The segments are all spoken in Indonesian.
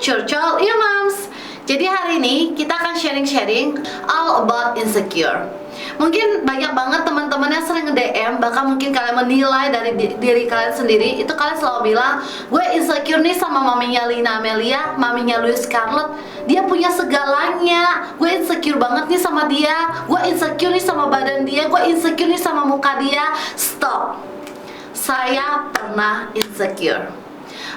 Curcol Moms. Jadi hari ini kita akan sharing-sharing all about insecure. Mungkin banyak banget teman-teman yang sering nge-DM, bahkan mungkin kalian menilai dari diri kalian sendiri. Itu kalian selalu bilang, gue insecure nih sama maminya Lina Amelia, maminya Louis Scarlett. Dia punya segalanya. Gue insecure banget nih sama dia. Gue insecure nih sama badan dia. Gue insecure nih sama muka dia. Stop. Saya pernah insecure.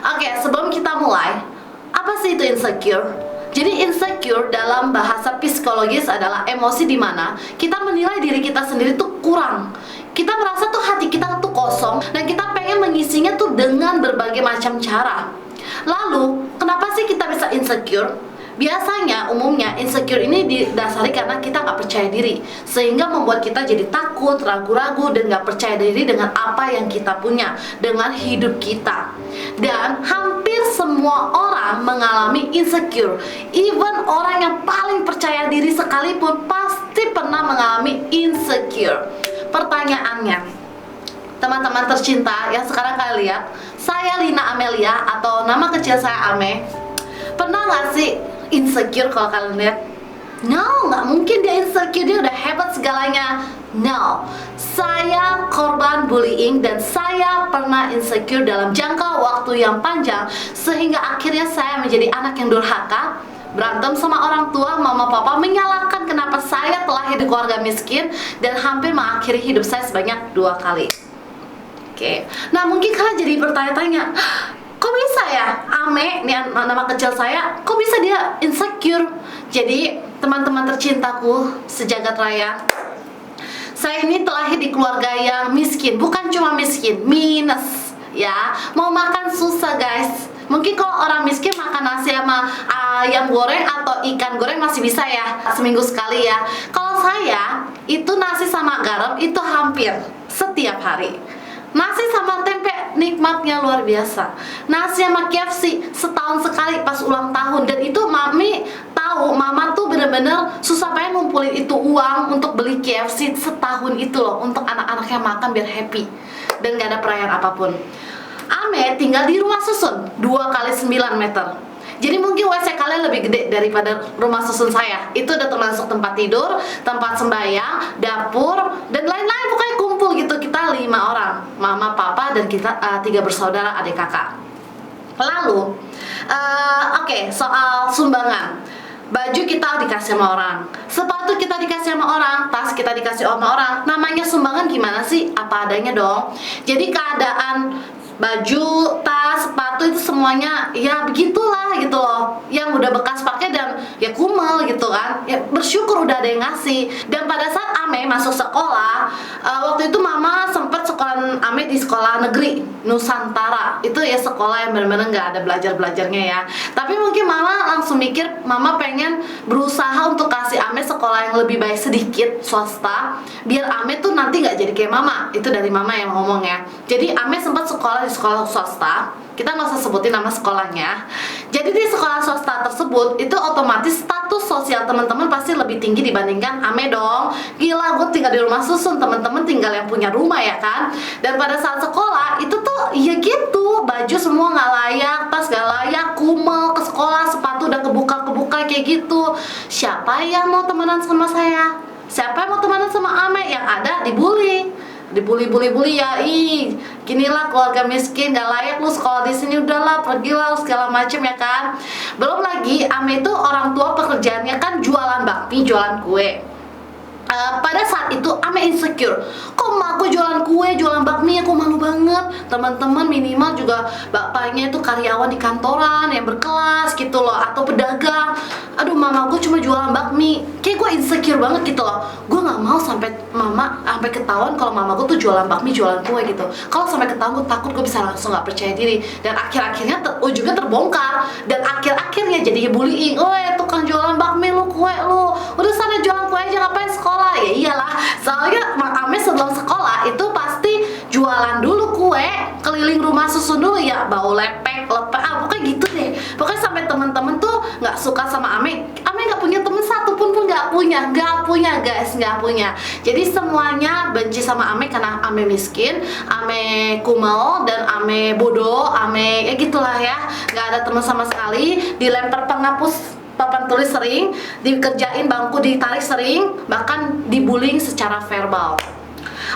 Oke, sebelum kita mulai, apa sih itu insecure? Jadi insecure dalam bahasa psikologis adalah emosi di mana kita menilai diri kita sendiri tuh kurang. Kita merasa tuh hati kita tuh kosong dan kita pengen mengisinya tuh dengan berbagai macam cara. Lalu, kenapa sih kita bisa insecure? Biasanya, umumnya insecure ini didasari karena kita nggak percaya diri, sehingga membuat kita jadi takut, ragu-ragu, dan nggak percaya diri dengan apa yang kita punya, dengan hidup kita. Dan hampir semua orang mengalami insecure. Even orang yang paling percaya diri sekalipun pasti pernah mengalami insecure. Pertanyaannya, teman-teman tercinta yang sekarang kalian lihat, saya Lina Amelia atau nama kecil saya Ame, pernah nggak sih insecure? Kalau kalian lihat, no, nggak mungkin dia insecure, dia udah hebat segalanya. No, saya korban bullying dan saya pernah insecure dalam jangka waktu yang panjang, sehingga akhirnya saya menjadi anak yang durhaka, berantem sama orang tua, mama papa, menyalahkan kenapa saya telah hidup keluarga miskin, dan hampir mengakhiri hidup saya sebanyak 2 kali. Oke, nah mungkin kalian jadi bertanya-tanya, kok bisa ya Ame, ini nama kecil saya, kok bisa dia insecure? Jadi teman-teman tercintaku sejagat raya, saya ini terlahir di keluarga yang miskin. Bukan cuma miskin, minus ya. Mau makan susah guys. Mungkin kalau orang miskin makan nasi sama ayam goreng atau ikan goreng masih bisa ya, seminggu sekali ya. Kalau saya, itu nasi sama garam itu hampir setiap hari. Nasi sama tempe nikmatnya luar biasa. Nasi sama KFC setahun sekali pas ulang tahun. Dan itu mami tahu, mama tuh bener-bener susah payah ngumpulin itu uang untuk beli KFC setahun itu loh, untuk anak-anaknya makan biar happy dan gak ada perayaan apapun. Ame tinggal di rumah susun 2 kali 9 meter. Jadi mungkin WC kalian lebih gede daripada rumah susun saya. Itu udah termasuk tempat tidur, tempat sembahyang, dapur, dan lain-lain. Pokoknya kumpul gitu, kita 5 orang, mama, papa, dan kita 3 bersaudara, adik kakak. Lalu, oke, soal sumbangan. Baju kita dikasih sama orang, sepatu kita dikasih sama orang, tas kita dikasih sama orang. Namanya sumbangan gimana sih? Apa adanya dong. Jadi keadaan baju, tas, sepatu itu semuanya ya begitulah gitu loh, yang udah bekas pakai dan ya kumel gitu kan. Ya bersyukur udah ada yang ngasih. Dan pada saat Ame masuk sekolah, waktu itu mama sempet sekolah Ame di sekolah negeri Nusantara. Itu ya sekolah yang benar-benar nggak ada belajarnya ya. Tapi mungkin mama langsung mikir, mama pengen berusaha untuk kasih Ame sekolah yang lebih baik sedikit, swasta, biar Ame tuh nanti nggak jadi kayak mama. Itu dari mama yang ngomong ya. Jadi Ame sempat sekolah di sekolah swasta, kita nggak usah sebutin nama sekolahnya. Jadi di sekolah swasta tersebut itu otomatis status sosial teman-teman pasti lebih tinggi dibandingkan Ame dong. Gila, gue tinggal di rumah susun, teman-teman tinggal yang punya rumah ya kan. Dan pada saat sekolah itu tuh ya gitu, baju semua nggak layak, tas nggak layak, kumel ke sekolah, sepatu udah kebuka kayak gitu. Siapa yang mau temenan sama saya? Siapa yang mau temenan sama Ame? Yang ada dibully ya, ginilah keluarga miskin, gak layak lu sekolah di sini, udahlah pergilah segala macem ya kan. Belum lagi Ame itu orang tua pekerjaannya kan jualan bakmi, jualan kue. Pada saat itu Ame insecure, kok mak gue jualan kue, jualan bakmi, aku malu banget. Teman-teman minimal juga bapaknya itu karyawan di kantoran yang berkelas gitu loh, atau pedagang. Aduh, mama gue cuma jualan bakmi, kayak gue insecure banget gitu loh. Gue nggak mau sampai ketahuan kalau mama gue tuh jualan bakmi, jualan kue gitu. Kalau sampai ketahuan, gue takut gue bisa langsung nggak percaya diri, dan akhir-akhirnya ujungnya terbongkar, dan akhir-akhirnya jadi bullying. Tukang jualan bakmi lu, kue lu, udah sana jualan kue aja, ngapain sekolah? Ya iyalah, soalnya Ame sebelum sekolah itu pasti jualan dulu kue, keliling rumah susun dulu ya, bau lepek, pokoknya gitu deh. Pokoknya sampai temen-temen tuh nggak suka sama Ame nggak punya temen satu pun nggak nggak punya guys, nggak punya. Jadi semuanya benci sama Ame karena Ame miskin, Ame kumel, dan Ame bodoh, Ame ya gitulah ya, nggak ada teman sama sekali, dilempar penghapus papan tulis sering, dikerjain bangku ditarik sering, bahkan dibullying secara verbal.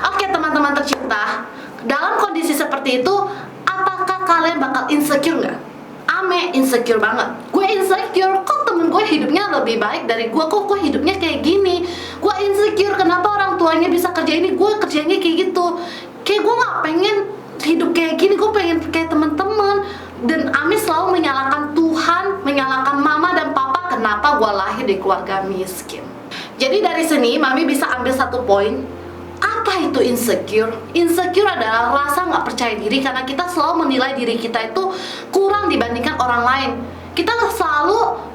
Oke teman-teman tercinta, dalam kondisi seperti itu, apakah kalian bakal insecure nggak? Ame insecure banget. Gue insecure, kok temen gue hidupnya lebih baik dari kok gue hidupnya kayak gini. Gue insecure, kenapa orang tuanya bisa kerja ini, gue kerjanya kayak gitu. Kayak gue nggak pengen hidup kayak gini, gue pengen kayak teman-teman. Dan Ame selalu menyalahkan Tuhan, menyalahkan mama dan papa kenapa gue lahir di keluarga miskin. Jadi dari sini Mami bisa ambil satu poin. Apa itu insecure? Insecure adalah rasa nggak percaya diri karena kita selalu menilai diri kita itu kurang dibandingkan orang lain. Kita selalu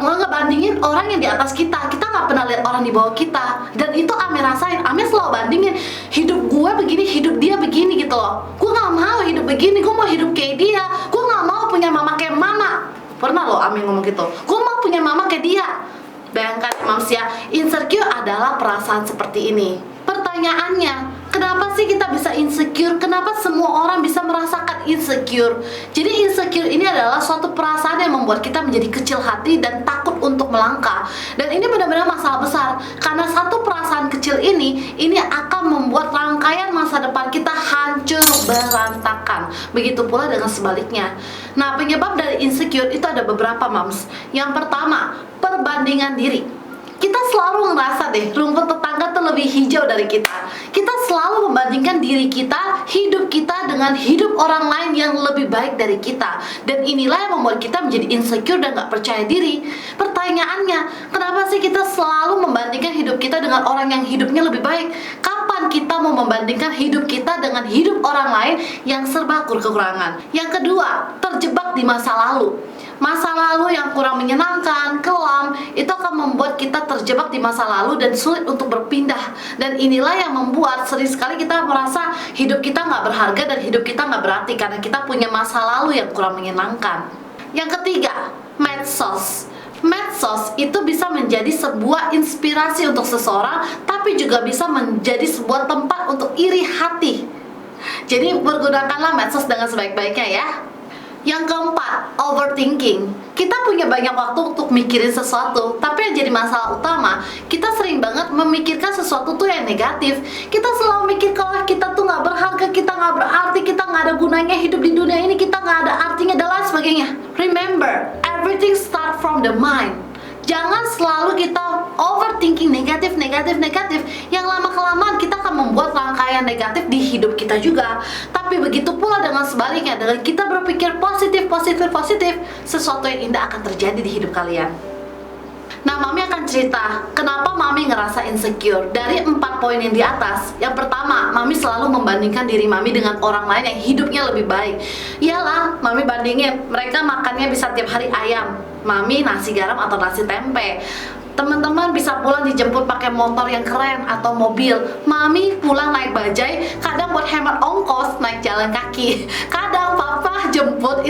ngebandingin orang yang di atas kita. Kita nggak pernah lihat orang di bawah kita. Dan itu Ame rasain. Ame selalu bandingin, hidup gue begini, hidup dia begini gitu loh. Gue nggak mau hidup begini, gue mau hidup kayak dia. Gue nggak mau punya mama kayak mama. Pernah loh Ame ngomong gitu. Gue mau punya mama kayak dia. Bayangkan manusia, insecure adalah perasaan seperti ini. Pertanyaannya, kenapa sih kita bisa insecure? Kenapa semua orang bisa merasakan insecure? Jadi insecure ini adalah suatu perasaan yang membuat kita menjadi kecil hati dan takut untuk melangkah. Dan ini benar-benar masalah besar, karena satu perasaan kecil ini akan membuat rangkaian masa depan kita hancur berantakan. Begitu pula dengan sebaliknya. Nah, penyebab dari insecure itu ada beberapa, Mams. Yang pertama, perbandingan diri. Kita selalu ngerasa deh rumput tetangga tuh lebih hijau dari kita. Kita selalu membandingkan diri kita, hidup kita dengan hidup orang lain yang lebih baik dari kita. Dan inilah yang membuat kita menjadi insecure dan gak percaya diri. Pertanyaannya, kenapa sih kita selalu membandingkan hidup kita dengan orang yang hidupnya lebih baik? Kapan kita mau membandingkan hidup kita dengan hidup orang lain yang serba kekurangan? Yang kedua, terjebak di masa lalu. Masa lalu yang kurang menyenangkan, kelam, itu akan membuat kita terjebak di masa lalu dan sulit untuk berpindah. Dan inilah yang membuat sering sekali kita merasa hidup kita nggak berharga dan hidup kita nggak berarti karena kita punya masa lalu yang kurang menyenangkan. Yang ketiga, medsos. Medsos itu bisa menjadi sebuah inspirasi untuk seseorang, tapi juga bisa menjadi sebuah tempat untuk iri hati. Jadi pergunakanlah medsos dengan sebaik-baiknya ya. Yang keempat, overthinking. Kita punya banyak waktu untuk mikirin sesuatu, tapi yang jadi masalah utama, kita sering banget memikirkan sesuatu tuh yang negatif. Kita selalu mikir kalau kita tuh nggak berharga, kita nggak berarti, kita nggak ada gunanya hidup di dunia ini, kita nggak ada artinya dan lain sebagainya. Remember, everything start from the mind. Jangan selalu kita overthinking negatif. Yang lama-kelamaan kita akan membuat rangkaian negatif di hidup kita juga. Tapi begitu pula dengan sebaliknya, dengan kita berpikir positif, sesuatu yang indah akan terjadi di hidup kalian. Nah, Mami akan cerita kenapa Mami ngerasa insecure dari 4 poin yang di atas. Yang pertama, Mami selalu membandingkan diri Mami dengan orang lain yang hidupnya lebih baik. Iyalah, Mami bandingin, mereka makannya bisa tiap hari ayam, Mami nasi garam atau nasi tempe. Teman-teman bisa pulang dijemput pakai motor yang keren atau mobil. Mami pulang naik bajai, kadang buat hemat ongkos naik jalan kaki. Kadang papa jemput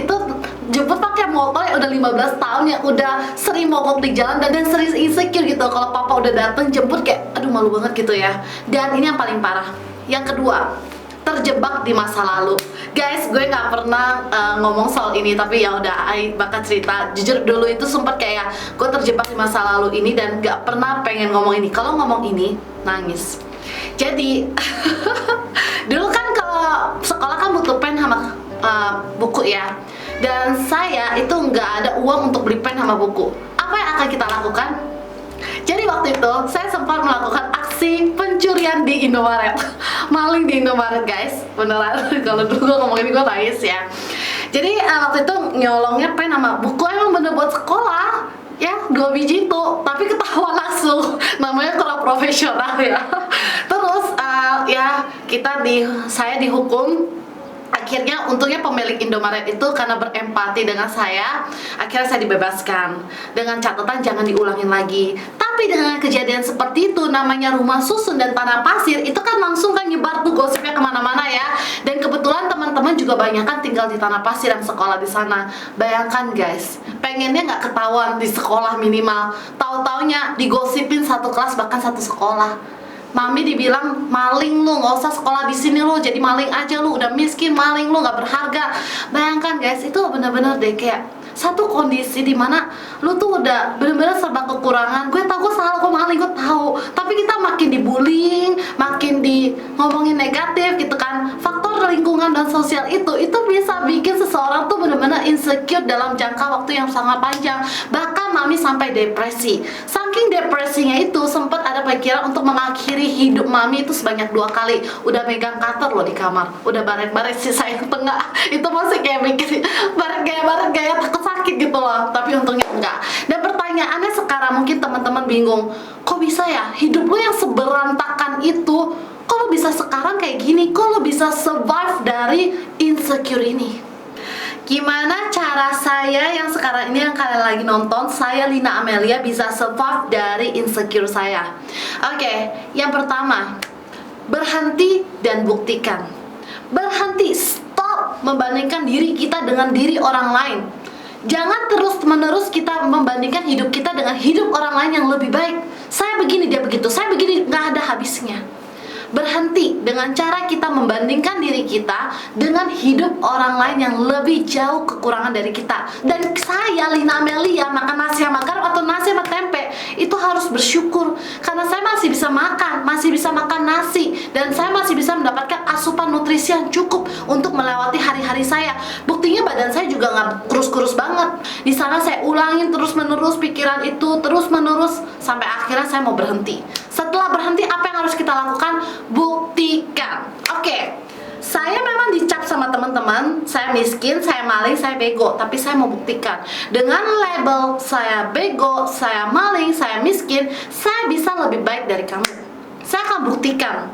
pakai motor yang udah 15 tahun, yang udah sering mogok di jalan dan sering insecure gitu kalau papa udah dateng jemput, kayak aduh malu banget gitu ya. Dan ini yang paling parah. Yang kedua, terjebak di masa lalu. Guys, gue nggak pernah ngomong soal ini, tapi ya udah, I bakal cerita. Jujur dulu itu sempet kayak gue terjebak di masa lalu ini dan nggak pernah pengen ngomong ini. Kalau ngomong ini nangis. Jadi dulu kan kalau sekolah kan butuh pen sama buku ya. Dan saya itu nggak ada uang untuk beli pen sama buku. Apa yang akan kita lakukan? Jadi waktu itu saya sempat melakukan aksi pencurian di Indomaret. Maling di Indomaret guys, beneran. Kalau dulu gue ngomong ini gue nangis ya. Jadi waktu itu nyolongnya pen sama buku, emang bener buat sekolah ya, 2 biji tuh, tapi ketahuan langsung. Namanya kurang profesional ya. Terus ya saya dihukum Akhirnya untungnya pemilik Indomaret itu karena berempati dengan saya, akhirnya saya dibebaskan dengan catatan jangan diulangin lagi. Tapi dengan kejadian seperti itu, namanya rumah susun dan tanah pasir, itu kan langsung kan nyebar tuh gosipnya kemana-mana ya. Dan kebetulan teman-teman juga banyak kan tinggal di tanah pasir dan sekolah di sana. Bayangkan guys, pengennya nggak ketahuan di sekolah minimal, tahu-taunya digosipin satu kelas bahkan satu sekolah. Mami dibilang maling lu, nggak usah sekolah di sini lu, jadi maling aja lu, udah miskin, maling lu, nggak berharga. Bayangkan guys, itu bener-bener deh kayak satu kondisi dimana lu tuh udah bener-bener serba kekurangan. Gue tau gue salah, gue maling, gue tahu, tapi kita makin dibullying, makin di ngomongin negatif gitu kan. Faktor lingkungan dan sosial itu bisa bikin seseorang tuh bener-bener insecure dalam jangka waktu yang sangat panjang. Bahkan mami sampai depresi. Saking depresinya itu sempat ada pikiran untuk mengakhiri hidup mami itu sebanyak 2 kali. Udah megang cutter loh di kamar, udah baret-baret sih saya tengah itu masih kayak mikir baret gaya takut sakit gitu loh, tapi untungnya enggak. Dan pertanyaannya sekarang mungkin teman-teman bingung, kok bisa ya hidup lo yang seberantakan itu, kok lo bisa sekarang kayak gini, kok lo bisa survive dari insecure ini? Gimana cara saya yang sekarang ini yang kalian lagi nonton, saya Lina Amelia bisa survive dari insecure saya? Oke, yang pertama, berhenti dan buktikan. Berhenti, stop membandingkan diri kita dengan diri orang lain. Jangan terus-menerus kita membandingkan hidup kita dengan hidup orang lain yang lebih baik. Saya begini, dia begitu, saya begini, nggak ada habisnya. Berhenti dengan cara kita membandingkan diri kita dengan hidup orang lain yang lebih jauh kekurangan dari kita. Dan saya Lina Amelia makan nasi sama garam atau nasi sama tempe itu harus bersyukur karena saya masih bisa makan nasi, dan saya masih bisa mendapatkan asupan nutrisi yang cukup untuk melewati hari-hari saya. Buktinya badan saya juga nggak kurus-kurus banget. Di sana saya ulangin terus-menerus pikiran itu terus-menerus sampai akhirnya saya mau berhenti. Setelah berhenti, apa yang harus kita lakukan? Buktikan. Oke, saya memang dicap sama teman-teman, saya miskin, saya maling, saya bego, tapi saya mau buktikan dengan label saya bego, saya maling, saya miskin, saya bisa lebih baik dari kamu. Saya akan buktikan.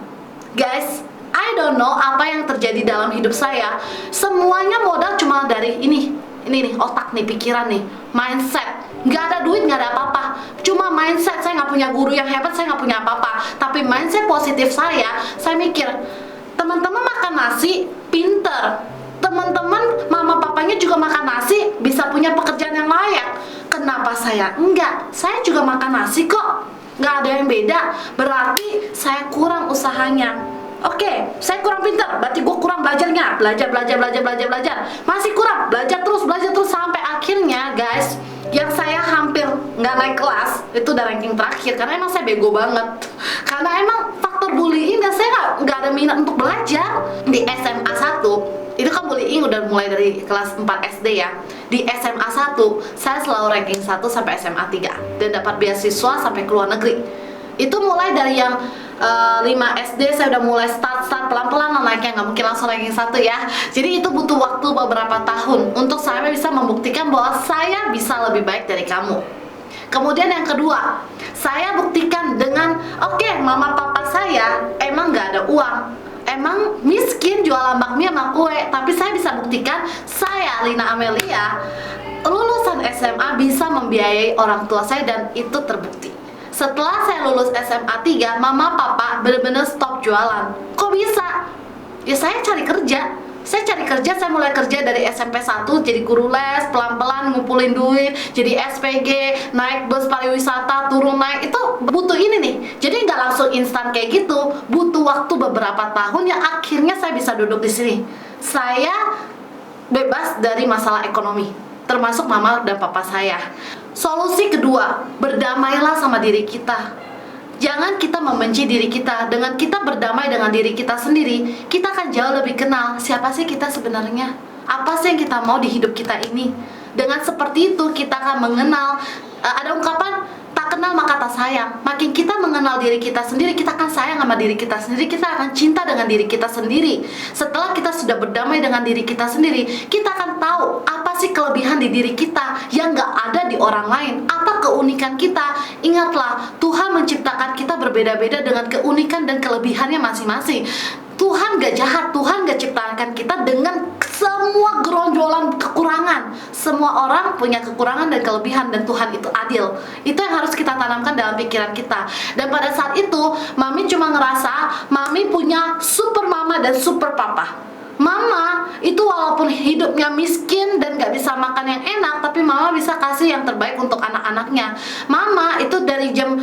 Guys, I don't know apa yang terjadi dalam hidup saya. Semuanya modal cuma dari ini nih, otak nih, pikiran nih, mindset. Nggak ada duit, nggak ada apa-apa, cuma mindset. Saya nggak punya guru yang hebat, saya nggak punya apa-apa, tapi mindset positif saya mikir teman-teman makan nasi pinter, teman-teman mama papanya juga makan nasi bisa punya pekerjaan yang layak, kenapa saya enggak? Saya juga makan nasi kok, nggak ada yang beda. Berarti saya kurang usahanya. Oke, saya kurang pintar, berarti gue kurang belajarnya. Belajar, masih kurang, belajar terus sampai akhirnya guys, yang saya hampir nggak naik kelas itu udah ranking terakhir karena emang saya bego banget. Karena emang faktor bullying dan saya nggak ada minat untuk belajar. Di SMA 1 itu kan bullying udah mulai dari kelas 4 SD ya. Di SMA 1 saya selalu ranking 1 sampai SMA 3 dan dapat beasiswa sampai ke luar negeri. Itu mulai dari yang 5 SD saya udah mulai start pelan-pelan naiknya, nggak mungkin langsung ranking 1 ya. Jadi itu butuh waktu beberapa tahun untuk saya bisa membuktikan bahwa saya bisa lebih baik dari kamu. Kemudian yang kedua, saya buktikan dengan oke, mama papa saya emang nggak ada uang, emang miskin jualan bakmi sama kue, tapi saya bisa buktikan saya Lina Amelia lulusan SMA bisa membiayai orang tua saya dan itu terbukti. Setelah saya lulus SMA 3, mama papa bener-bener stop jualan. Kok bisa? Ya saya cari kerja. Saya mulai kerja dari SMP 1 jadi guru les, pelan-pelan ngumpulin duit, jadi SPG, naik bus pariwisata, turun naik, itu butuh ini nih. Jadi nggak langsung instan kayak gitu, butuh waktu beberapa tahun yang akhirnya saya bisa duduk di sini. Saya bebas dari masalah ekonomi, termasuk mama dan papa saya. Solusi kedua, berdamailah sama diri kita. Jangan kita membenci diri kita. Dengan kita berdamai dengan diri kita sendiri, kita akan jauh lebih kenal siapa sih kita sebenarnya, apa sih yang kita mau di hidup kita ini. Dengan seperti itu kita akan mengenal, ada ungkapan tak kenal maka tak sayang. Makin kita mengenal diri kita sendiri, kita akan sayang sama diri kita sendiri, kita akan cinta dengan diri kita sendiri. Setelah kita sudah berdamai dengan diri kita sendiri, kita akan tahu apa sih kelebihan di diri kita yang gak ada di orang lain, apa keunikan kita. Ingatlah, Tuhan menciptakan kita berbeda-beda dengan keunikan dan kelebihannya masing-masing. Tuhan gak jahat, Tuhan gak ciptakan kita dengan semua geronjolan kekurangan. Semua orang punya kekurangan dan kelebihan, dan Tuhan itu adil. Itu yang harus kita tanamkan dalam pikiran kita. Dan pada saat itu, Mami cuma ngerasa Mami punya super mama dan super papa. Mama itu walaupun hidupnya miskin dan gak bisa makan yang enak, tapi Mama bisa kasih yang terbaik untuk anak-anaknya. Mama itu dari jam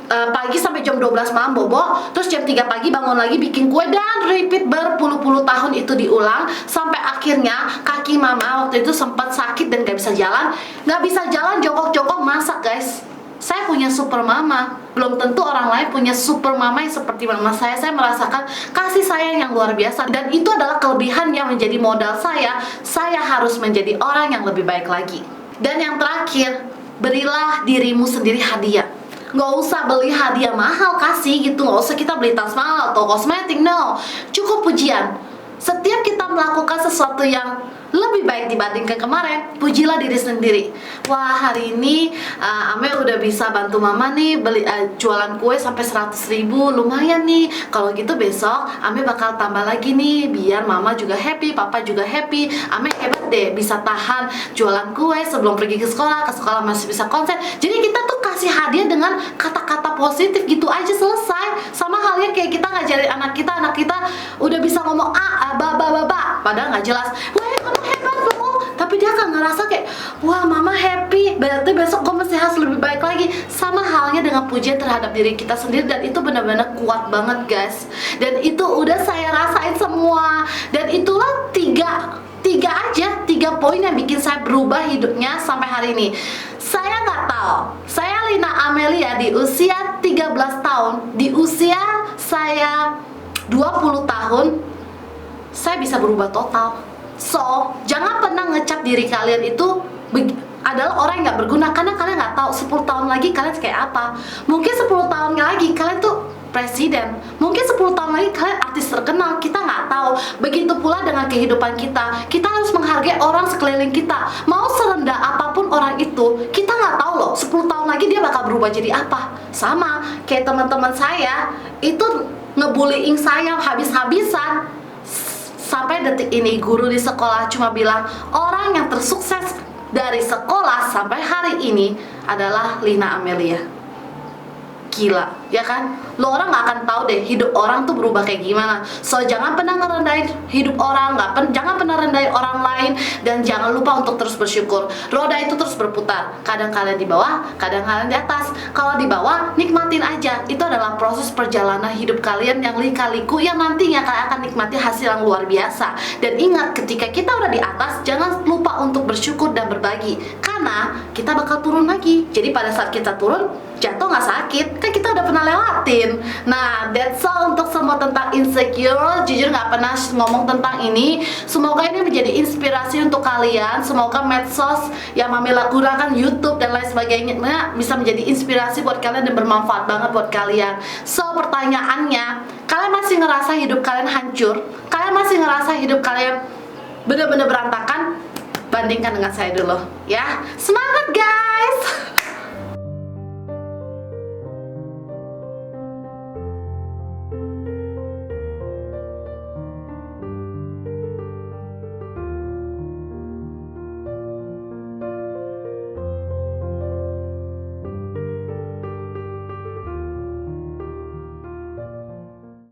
pagi sampai jam 12 malam bobo, terus jam 3 pagi bangun lagi bikin kue, dan repeat berpuluh-puluh tahun itu diulang sampai akhirnya kaki Mama waktu itu sempat sakit dan gak bisa jalan. Gak bisa jalan, jongkok-jongkok masak, guys. Saya punya super mama. Belum tentu orang lain punya super mama yang seperti mama saya. Saya merasakan kasih sayang yang luar biasa, dan itu adalah kelebihan yang menjadi modal saya. Saya harus menjadi orang yang lebih baik lagi. Dan yang terakhir, berilah dirimu sendiri hadiah. Nggak usah beli hadiah mahal, kasih gitu. Nggak usah kita beli tas mahal atau kosmetik, no. Cukup pujian. Setiap kita melakukan sesuatu yang lebih baik dibandingkan kemarin, pujilah diri sendiri. Wah, hari ini Ame udah bisa bantu Mama nih beli jualan kue sampai 100.000, lumayan nih. Kalau gitu besok Ame bakal tambah lagi nih, biar Mama juga happy, Papa juga happy. Ame hebat deh, bisa tahan jualan kue sebelum pergi ke sekolah masih bisa konsen. Jadi kita tuh kasih hadiah dengan kata-kata positif gitu aja, selesai. Sama halnya kayak kita ngajarin anak kita udah bisa ngomong ba, padahal nggak jelas. Wah, kamu hebat loh, tapi dia akan ngerasa kayak, wah mama happy, berarti besok gue mesti harus lebih baik lagi. Sama halnya dengan pujian terhadap diri kita sendiri, dan itu benar-benar kuat banget, guys. Dan itu udah saya rasain semua, dan itulah tiga poin yang bikin saya berubah hidupnya sampai hari ini. Saya nggak tahu, saya Lina Amelia di usia 13 tahun, di usia saya 20 tahun, saya bisa berubah total. So, jangan pernah ngecap diri kalian itu adalah orang yang gak berguna, karena kalian gak tahu 10 tahun lagi kalian kayak apa. Mungkin 10 tahun lagi kalian tuh presiden, mungkin 10 tahun lagi kalian artis terkenal, kita nggak tahu. Begitu pula dengan kehidupan kita, kita harus menghargai orang sekeliling kita. Mau serendah apapun orang itu, kita nggak tahu loh 10 tahun lagi dia bakal berubah jadi apa. Sama kayak teman-teman saya itu ngebullying saya habis-habisan. Sampai detik ini guru di sekolah cuma bilang orang yang tersukses dari sekolah sampai hari ini adalah Lina Amelia. Gila, ya kan? Lo orang gak akan tahu deh hidup orang tuh berubah kayak gimana. So, jangan pernah ngerendahin hidup orang, jangan pernah rendahin orang lain, dan jangan lupa untuk terus bersyukur. Roda itu terus berputar. Kadang kalian di bawah, kadang kalian di atas. Kalau di bawah, nikmatin aja. Itu adalah proses perjalanan hidup kalian yang lika-liku, yang nantinya kalian akan nikmati hasil yang luar biasa. Dan ingat, ketika kita udah di atas, jangan lupa untuk bersyukur dan berbagi, karena kita bakal turun lagi. Jadi pada saat kita turun, jatuh nggak sakit, kan kita udah pernah lewatin. Nah, that's all untuk semua tentang insecure. Jujur nggak pernah ngomong tentang ini. Semoga ini menjadi inspirasi untuk kalian. Semoga medsos yang Mami gunakan, YouTube dan lain sebagainya, bisa menjadi inspirasi buat kalian dan bermanfaat banget buat kalian. So, pertanyaannya, kalian masih ngerasa hidup kalian hancur? Kalian masih ngerasa hidup kalian bener-bener berantakan? Bandingkan dengan saya dulu, ya. Semangat, guys!